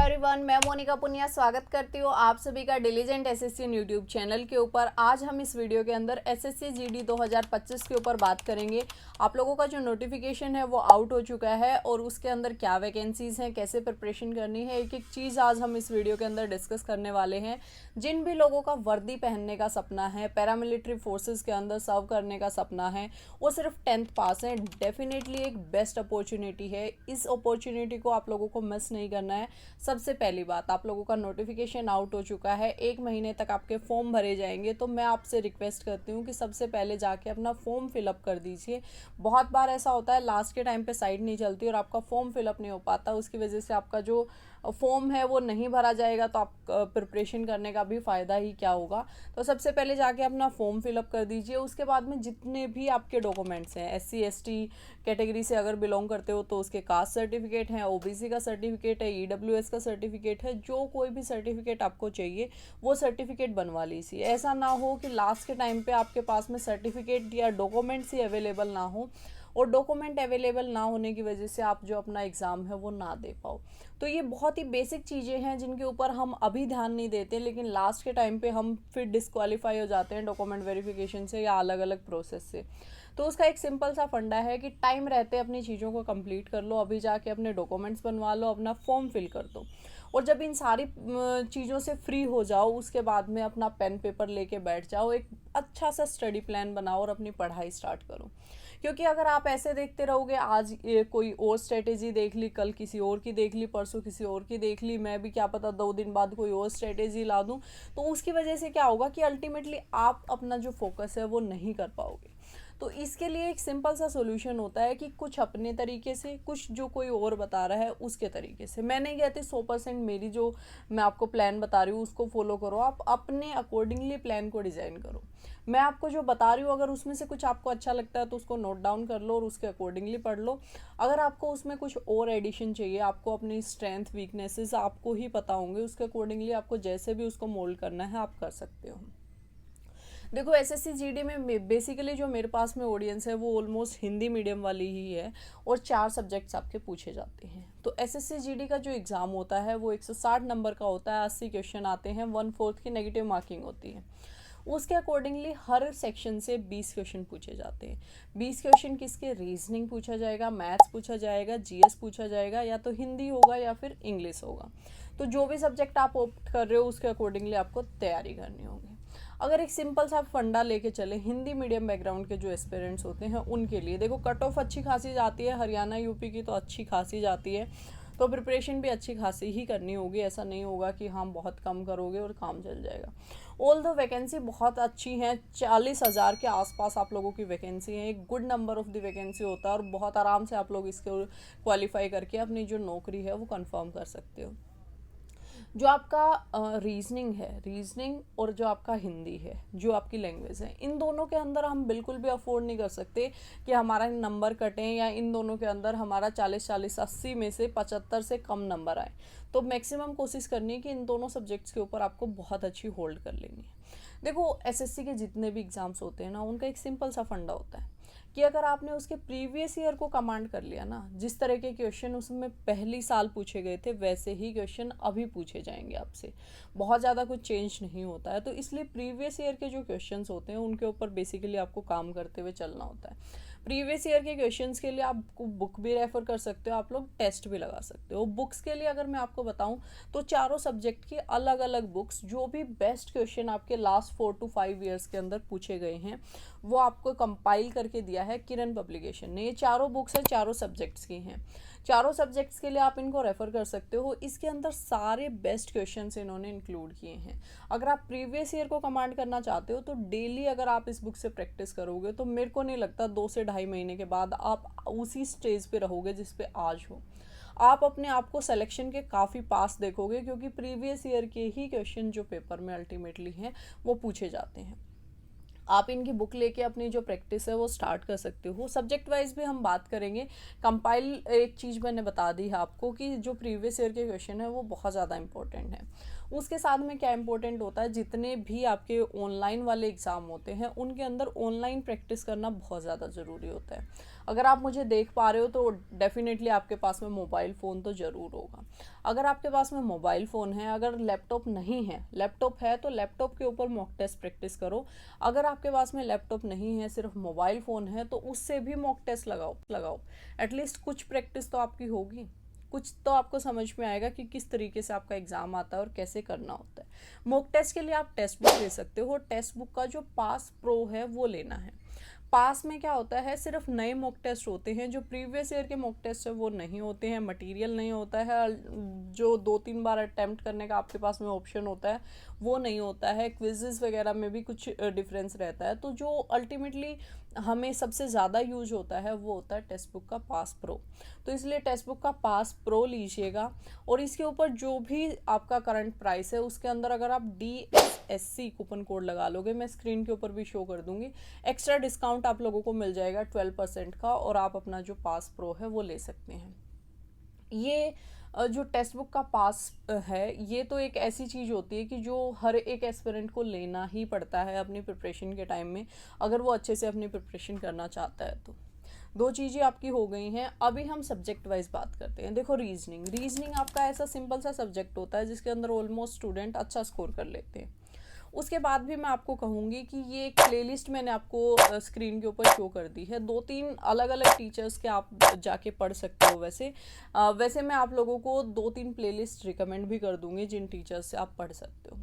Everyone, मैं मोनिका पुनिया स्वागत करती हूँ आप सभी का डिलीजेंट एसएससी यूट्यूब चैनल के ऊपर। आज हम इस वीडियो के अंदर एसएससी जीडी 2025 के ऊपर बात करेंगे। आप लोगों का जो नोटिफिकेशन है वो आउट हो चुका है और उसके अंदर क्या वैकेंसीज़ हैं, कैसे प्रिपरेशन करनी है, एक एक चीज़ आज हम इस वीडियो के अंदर डिस्कस करने वाले हैं। जिन भी लोगों का वर्दी पहनने का सपना है, पैरामिलिट्री फोर्सेज के अंदर सर्व करने का सपना है, वो सिर्फ 10th पास है, डेफिनेटली एक बेस्ट अपॉर्चुनिटी है। इस अपॉर्चुनिटी को आप लोगों को मिस नहीं करना है। सबसे पहली बात, आप लोगों का नोटिफिकेशन आउट हो चुका है, 1 महीने तक आपके फॉर्म भरे जाएंगे, तो मैं आपसे रिक्वेस्ट करती हूँ कि सबसे पहले जाके अपना फॉर्म फिलअप कर दीजिए। बहुत बार ऐसा होता है लास्ट के टाइम पे साइट नहीं चलती और आपका फॉर्म फिलअप नहीं हो पाता, उसकी वजह से आपका जो फॉर्म है वो नहीं भरा जाएगा, तो आप प्रिपरेशन करने का भी फ़ायदा ही क्या होगा। तो सबसे पहले जाके अपना फॉर्म फिलअप कर दीजिए। उसके बाद में जितने भी आपके डॉक्यूमेंट्स हैं, SC ST कैटेगरी से अगर बिलोंग करते हो तो उसके कास्ट सर्टिफिकेट हैं, OBC का सर्टिफिकेट है, EWS का सर्टिफिकेट है, जो कोई भी सर्टिफिकेट आपको चाहिए वो सर्टिफिकेट बनवा लीजिए। ऐसा ना हो कि लास्ट के टाइम पे आपके पास में सर्टिफिकेट या डॉक्यूमेंट्स ही अवेलेबल ना हो और डॉक्यूमेंट अवेलेबल ना होने की वजह से आप जो अपना एग्ज़ाम है वो ना दे पाओ। तो ये बहुत ही बेसिक चीज़ें हैं जिनके ऊपर हम अभी ध्यान नहीं देते, लेकिन लास्ट के टाइम पे हम फिर डिस्क्वालीफाई हो जाते हैं डॉक्यूमेंट वेरिफिकेशन से या अलग अलग प्रोसेस से। तो उसका एक सिंपल सा फंडा है कि टाइम रहते अपनी चीज़ों को कंप्लीट कर लो, अभी जाके अपने डॉक्यूमेंट्स बनवा लो, अपना फॉर्म फिल कर दो और जब इन सारी चीज़ों से फ्री हो जाओ उसके बाद में अपना पेन पेपर लेके बैठ जाओ, एक अच्छा सा स्टडी प्लान बनाओ और अपनी पढ़ाई स्टार्ट करो। क्योंकि अगर आप ऐसे देखते रहोगे, आज ये कोई और स्ट्रेटेजी देख ली, कल किसी और की देख ली, परसों किसी और की देख ली, मैं भी क्या पता 2 दिन बाद कोई और स्ट्रेटेजी ला दूँ, तो उसकी वजह से क्या होगा कि अल्टीमेटली आप अपना जो फोकस है वो नहीं कर पाओगे। तो इसके लिए एक सिंपल सा सोल्यूशन होता है कि कुछ अपने तरीके से, कुछ जो कोई और बता रहा है उसके तरीके से। मैं नहीं कहती 100% मेरी जो मैं आपको प्लान बता रही हूँ उसको फॉलो करो, आप अपने अकॉर्डिंगली प्लान को डिज़ाइन करो। मैं आपको जो बता रही हूँ अगर उसमें से कुछ आपको अच्छा लगता है तो उसको नोट डाउन कर लो और उसके अकॉर्डिंगली पढ़ लो। अगर आपको उसमें कुछ और एडिशन चाहिए, आपको अपनी स्ट्रेंथ वीकनेसेस आपको ही पता होंगे, उसके अकॉर्डिंगली आपको जैसे भी उसको मोल्ड करना है आप कर सकते हो। देखो, SSC GD में बेसिकली जो मेरे पास में ऑडियंस है वो ऑलमोस्ट हिंदी मीडियम वाली ही है और 4 सब्जेक्ट्स आपके पूछे जाते हैं। तो SSC GD का जो एग्ज़ाम होता है वो 160 नंबर का होता है, 80 क्वेश्चन आते हैं, 1/4 की नेगेटिव मार्किंग होती है। उसके अकॉर्डिंगली हर सेक्शन से 20 क्वेश्चन पूछे जाते हैं। 20 क्वेश्चन किसके? रीजनिंग पूछा जाएगा, मैथ्स पूछा जाएगा, GS पूछा जाएगा, या तो हिंदी होगा या फिर इंग्लिश होगा। तो जो भी सब्जेक्ट आप ऑप्ट कर रहे हो उसके अकॉर्डिंगली आपको तैयारी करनी होगी। अगर एक सिंपल सा फंडा लेके चले हिंदी मीडियम बैकग्राउंड के जो एस्पिरेंट्स होते हैं उनके लिए, देखो कट ऑफ अच्छी खासी जाती है, हरियाणा यूपी की तो अच्छी खासी जाती है, तो प्रिपरेशन भी अच्छी खासी ही करनी होगी। ऐसा नहीं होगा कि हम बहुत कम करोगे और काम चल जाएगा। ऑल दो वैकेंसी बहुत अच्छी हैं, 40,000 के आसपास आप लोगों की वैकेंसी है, एक good number of the vacancy होता है और बहुत आराम से आप लोग इसको क्वालिफाई करके अपनी जो नौकरी है वो कंफर्म कर सकते हो। जो आपका रीजनिंग है, रीजनिंग और जो आपका हिंदी है, जो आपकी लैंग्वेज है, इन दोनों के अंदर हम बिल्कुल भी अफोर्ड नहीं कर सकते कि हमारा नंबर कटें या इन दोनों के अंदर हमारा 40-40 80 में से 75 से कम नंबर आए। तो मैक्सिमम कोशिश करनी है कि इन दोनों सब्जेक्ट्स के ऊपर आपको बहुत अच्छी होल्ड कर लेनी है। देखो, SSC के जितने भी एग्ज़ाम्स होते हैं ना, उनका एक सिंपल सा फंडा होता है कि अगर आपने उसके प्रीवियस ईयर को कमांड कर लिया ना, जिस तरह के क्वेश्चन उसमें पहली साल पूछे गए थे वैसे ही क्वेश्चन अभी पूछे जाएंगे आपसे, बहुत ज़्यादा कुछ चेंज नहीं होता है। तो इसलिए प्रीवियस ईयर के जो क्वेश्चंस होते हैं उनके ऊपर बेसिकली आपको काम करते हुए चलना होता है। प्रीवियस ईयर के क्वेश्चंस के लिए आप बुक भी रेफर कर सकते हो, आप लोग टेस्ट भी लगा सकते हो। बुक्स के लिए अगर मैं आपको बताऊं तो चारों सब्जेक्ट की अलग अलग बुक्स, जो भी बेस्ट क्वेश्चन आपके लास्ट 4 to 5 ईयर्स के अंदर पूछे गए हैं वो आपको कंपाइल करके दिया है किरण पब्लिकेशन ने। ये चारों बुक्स हैं, चारों सब्जेक्ट्स की हैं, चारों सब्जेक्ट्स के लिए आप इनको रेफर कर सकते हो। इसके अंदर सारे बेस्ट क्वेश्चंस इन्होंने इंक्लूड किए हैं। अगर आप प्रीवियस ईयर को कमांड करना चाहते हो तो डेली अगर आप इस बुक से प्रैक्टिस करोगे तो मेरे को नहीं लगता 2 से 2.5 महीने के बाद आप उसी स्टेज पे रहोगे जिस पे आज हो। आप अपने आप को सिलेक्शन के काफ़ी पास देखोगे, क्योंकि प्रीवियस ईयर के ही क्वेश्चन जो पेपर में अल्टीमेटली हैं वो पूछे जाते हैं। आप इनकी बुक लेके अपनी जो प्रैक्टिस है वो स्टार्ट कर सकते हो। सब्जेक्ट वाइज भी हम बात करेंगे। कंपाइल एक चीज़ मैंने बता दी है आपको कि जो प्रीवियस ईयर के क्वेश्चन है वो बहुत ज़्यादा इंपॉर्टेंट है। उसके साथ में क्या इंपॉर्टेंट होता है, जितने भी आपके ऑनलाइन वाले एग्ज़ाम होते हैं उनके अंदर ऑनलाइन प्रैक्टिस करना बहुत ज़्यादा ज़रूरी होता है। अगर आप मुझे देख पा रहे हो तो डेफिनेटली आपके पास में मोबाइल फ़ोन तो ज़रूर होगा। अगर आपके पास में मोबाइल फ़ोन है, अगर लैपटॉप नहीं है, लैपटॉप है तो लैपटॉप के ऊपर मॉक टेस्ट प्रैक्टिस करो। अगर आपके पास में लैपटॉप नहीं है, सिर्फ मोबाइल फ़ोन है, तो उससे भी मॉक टेस्ट लगाओ। एटलीस्ट कुछ प्रैक्टिस तो आपकी होगी, कुछ तो आपको समझ में आएगा कि किस तरीके से आपका एग्ज़ाम आता है और कैसे करना होता है। मॉक टेस्ट के लिए आप टेक्स्ट बुक ले सकते हो। टेक्स्ट बुक का जो पास प्रो है वो लेना है। पास में क्या होता है, सिर्फ नए मॉक टेस्ट होते हैं, जो प्रीवियस ईयर के मॉक टेस्ट है वो नहीं होते हैं, मटेरियल नहीं होता है, जो 2-3 बार अटेम्प्ट करने का आपके पास में ऑप्शन होता है वो नहीं होता है, क्विजेस वगैरह में भी कुछ डिफरेंस रहता है। तो जो अल्टीमेटली हमें सबसे ज़्यादा यूज होता है वो होता है टेक्स्ट बुक का पास प्रो। तो इसलिए टेक्स्ट बुक का पास प्रो लीजिएगा, और इसके ऊपर जो भी आपका करंट प्राइस है उसके अंदर अगर आप DSSC कूपन कोड लगा लोगे, मैं स्क्रीन के ऊपर भी शो कर दूंगी, एक्स्ट्रा डिस्काउंट आप लोगों को मिल जाएगा 12% का, और आप अपना जो पास प्रो है वो ले सकते हैं। ये जो टेक्स्ट बुक का पास है ये तो एक ऐसी चीज़ होती है कि जो हर एक एस्पिरेंट को लेना ही पड़ता है अपनी प्रिपरेशन के टाइम में, अगर वो अच्छे से अपनी प्रिपरेशन करना चाहता है तो। दो चीज़ें आपकी हो गई हैं। अभी हम सब्जेक्ट वाइज बात करते हैं। देखो, रीजनिंग आपका ऐसा सिंपल सा सब्जेक्ट होता है जिसके अंदर ऑलमोस्ट स्टूडेंट अच्छा स्कोर कर लेते हैं। उसके बाद भी मैं आपको कहूँगी कि ये एक प्लेलिस्ट मैंने आपको स्क्रीन के ऊपर शो कर दी है, 2-3 अलग अलग टीचर्स के आप जाके पढ़ सकते हो। वैसे मैं आप लोगों को 2-3 प्लेलिस्ट रिकमेंड भी कर दूँगी जिन टीचर्स से आप पढ़ सकते हो।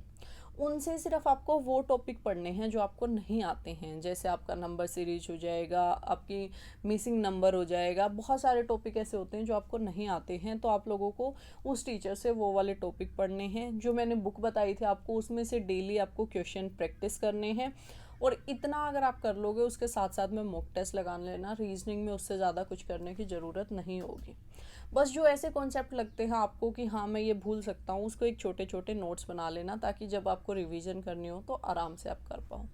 उनसे सिर्फ आपको वो टॉपिक पढ़ने हैं जो आपको नहीं आते हैं, जैसे आपका नंबर सीरीज हो जाएगा, आपकी मिसिंग नंबर हो जाएगा, बहुत सारे टॉपिक ऐसे होते हैं जो आपको नहीं आते हैं, तो आप लोगों को उस टीचर से वो वाले टॉपिक पढ़ने हैं। जो मैंने बुक बताई थी आपको उसमें से डेली आपको क्वेश्चन प्रैक्टिस करने हैं, और इतना अगर आप कर लोगे उसके साथ साथ में मॉक टेस्ट लगा लेना। रीजनिंग में उससे ज़्यादा कुछ करने की ज़रूरत नहीं होगी। बस जो ऐसे कॉन्सेप्ट लगते हैं आपको कि हाँ मैं ये भूल सकता हूँ, उसको एक छोटे छोटे नोट्स बना लेना, ताकि जब आपको रिवीजन करनी हो तो आराम से आप कर पाओ।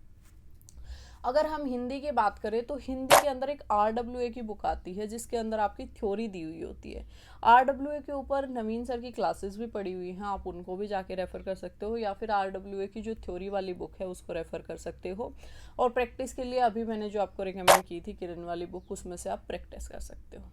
अगर हम हिंदी की बात करें तो हिंदी के अंदर एक RWA की बुक आती है जिसके अंदर आपकी थ्योरी दी हुई होती है। RWA के ऊपर नवीन सर की क्लासेस भी पड़ी हुई हैं, आप उनको भी जाके रेफ़र कर सकते हो, या फिर RWA की जो थ्योरी वाली बुक है उसको रेफ़र कर सकते हो। और प्रैक्टिस के लिए अभी मैंने जो आपको रिकमेंड की थी किरण वाली बुक, उसमें से आप प्रैक्टिस कर सकते हो।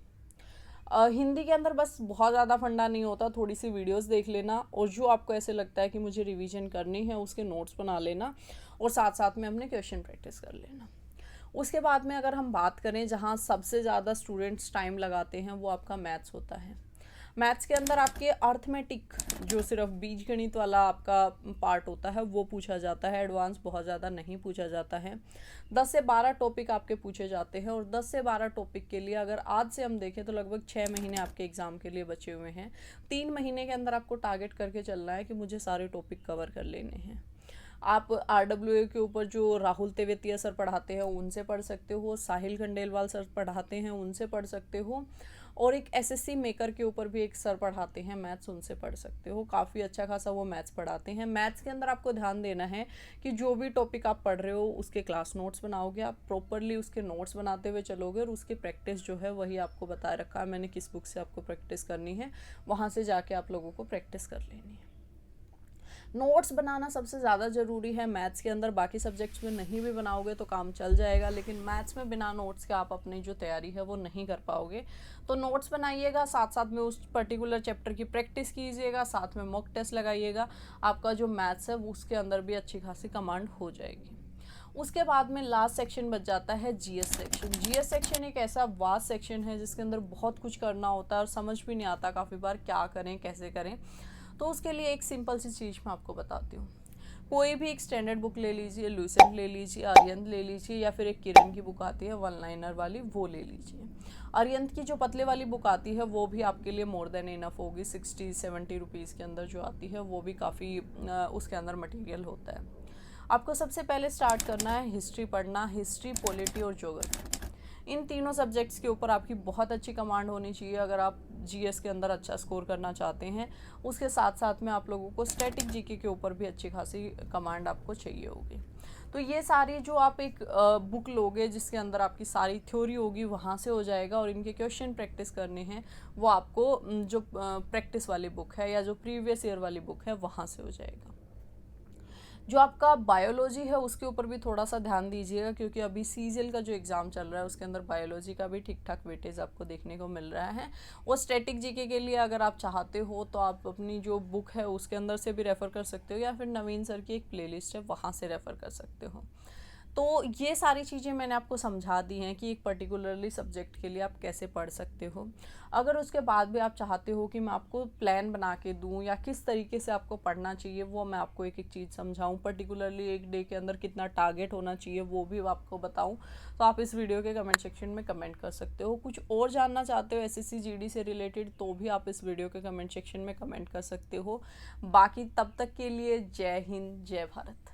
हिंदी के अंदर बस बहुत ज़्यादा फंडा नहीं होता, थोड़ी सी वीडियोस देख लेना, और जो आपको ऐसे लगता है कि मुझे रिवीजन करनी है उसके नोट्स बना लेना, और साथ साथ में अपने क्वेश्चन प्रैक्टिस कर लेना। उसके बाद में अगर हम बात करें जहाँ सबसे ज़्यादा स्टूडेंट्स टाइम लगाते हैं, वो आपका मैथ्स होता है। मैथ्स के अंदर आपके अर्थमेटिक, जो सिर्फ बीजगणित वाला आपका पार्ट होता है, वो पूछा जाता है। एडवांस बहुत ज़्यादा नहीं पूछा जाता है। 10 से 12 टॉपिक आपके पूछे जाते हैं, और 10 से 12 टॉपिक के लिए अगर आज से हम देखें तो लगभग 6 महीने आपके एग्ज़ाम के लिए बचे हुए हैं। 3 महीने के अंदर आपको टारगेट करके चलना है कि मुझे सारे टॉपिक कवर कर लेने हैं। आप RWA के ऊपर जो राहुल तेवतिया सर पढ़ाते हैं उनसे पढ़ सकते हो, साहिल खंडेलवाल सर पढ़ाते हैं उनसे पढ़ सकते हो, और एक SSC मेकर के ऊपर भी एक सर पढ़ाते हैं मैथ्स, उनसे पढ़ सकते हो। काफ़ी अच्छा खासा वो मैथ्स पढ़ाते हैं। मैथ्स के अंदर आपको ध्यान देना है कि जो भी टॉपिक आप पढ़ रहे हो उसके क्लास नोट्स बनाओगे, आप प्रॉपरली उसके नोट्स बनाते हुए चलोगे, और उसकी प्रैक्टिस जो है वही आपको बता रखा है मैंने किस बुक से आपको प्रैक्टिस करनी है, वहाँ से जाके आप लोगों को प्रैक्टिस कर लेनी है। नोट्स बनाना सबसे ज़्यादा ज़रूरी है मैथ्स के अंदर। बाकी सब्जेक्ट्स में नहीं भी बनाओगे तो काम चल जाएगा, लेकिन मैथ्स में बिना नोट्स के आप अपनी जो तैयारी है वो नहीं कर पाओगे। तो नोट्स बनाइएगा, साथ साथ में उस पर्टिकुलर चैप्टर की प्रैक्टिस कीजिएगा, साथ में मॉक टेस्ट लगाइएगा। आपका जो मैथ्स है वो उसके अंदर भी अच्छी खासी कमांड हो जाएगी। उसके बाद में लास्ट सेक्शन बच जाता है GS सेक्शन। GS सेक्शन एक ऐसा वास्ट सेक्शन है जिसके अंदर बहुत कुछ करना होता है और समझ भी नहीं आता काफ़ी बार क्या करें कैसे करें। तो उसके लिए एक सिंपल सी चीज़ मैं आपको बताती हूँ। कोई भी एक स्टैंडर्ड बुक ले लीजिए, लूसेंट ले लीजिए, आर्यंत ले लीजिए, या फिर एक किरण की बुक आती है 1 लाइनर वाली, वो ले लीजिए। आर्यंत की जो पतले वाली बुक आती है वो भी आपके लिए मोर देन इनफ होगी। 60-70 रुपीज़ के अंदर जो आती है वो भी काफ़ी उसके अंदर मटेरियल होता है। आपको सबसे पहले स्टार्ट करना है हिस्ट्री पढ़ना, हिस्ट्री, पॉलिटी और ज्योग्राफी। इन तीनों सब्जेक्ट्स के ऊपर आपकी बहुत अच्छी कमांड होनी चाहिए अगर आप GS के अंदर अच्छा स्कोर करना चाहते हैं। उसके साथ साथ में आप लोगों को स्टैटिक GK के ऊपर भी अच्छी खासी कमांड आपको चाहिए होगी। तो ये सारी जो आप एक बुक लोगे जिसके अंदर आपकी सारी थ्योरी होगी वहाँ से हो जाएगा, और इनके क्वेश्चन प्रैक्टिस करने हैं वो आपको जो प्रैक्टिस वाली बुक है या जो प्रीवियस ईयर वाली बुक है वहाँ से हो जाएगा। जो आपका बायोलॉजी है उसके ऊपर भी थोड़ा सा ध्यान दीजिएगा, क्योंकि अभी सीजीएल का जो एग्ज़ाम चल रहा है उसके अंदर बायोलॉजी का भी ठीक ठाक वेटेज आपको देखने को मिल रहा है। और स्टैटिक जीके के लिए अगर आप चाहते हो तो आप अपनी जो बुक है उसके अंदर से भी रेफ़र कर सकते हो, या फिर नवीन सर की एक प्लेलिस्ट है वहाँ से रेफ़र कर सकते हो। तो ये सारी चीज़ें मैंने आपको समझा दी हैं कि एक पर्टिकुलरली सब्जेक्ट के लिए आप कैसे पढ़ सकते हो। अगर उसके बाद भी आप चाहते हो कि मैं आपको प्लान बना के दूँ या किस तरीके से आपको पढ़ना चाहिए, वो मैं आपको एक एक चीज़ समझाऊँ, पर्टिकुलरली एक डे के अंदर कितना टारगेट होना चाहिए वो भी आपको बताऊँ, तो आप इस वीडियो के कमेंट सेक्शन में कमेंट कर सकते हो। कुछ और जानना चाहते हो एसएससी जीडी से रिलेटेड तो भी आप इस वीडियो के कमेंट सेक्शन में कमेंट कर सकते हो। बाकी तब तक के लिए जय हिंद, जय भारत।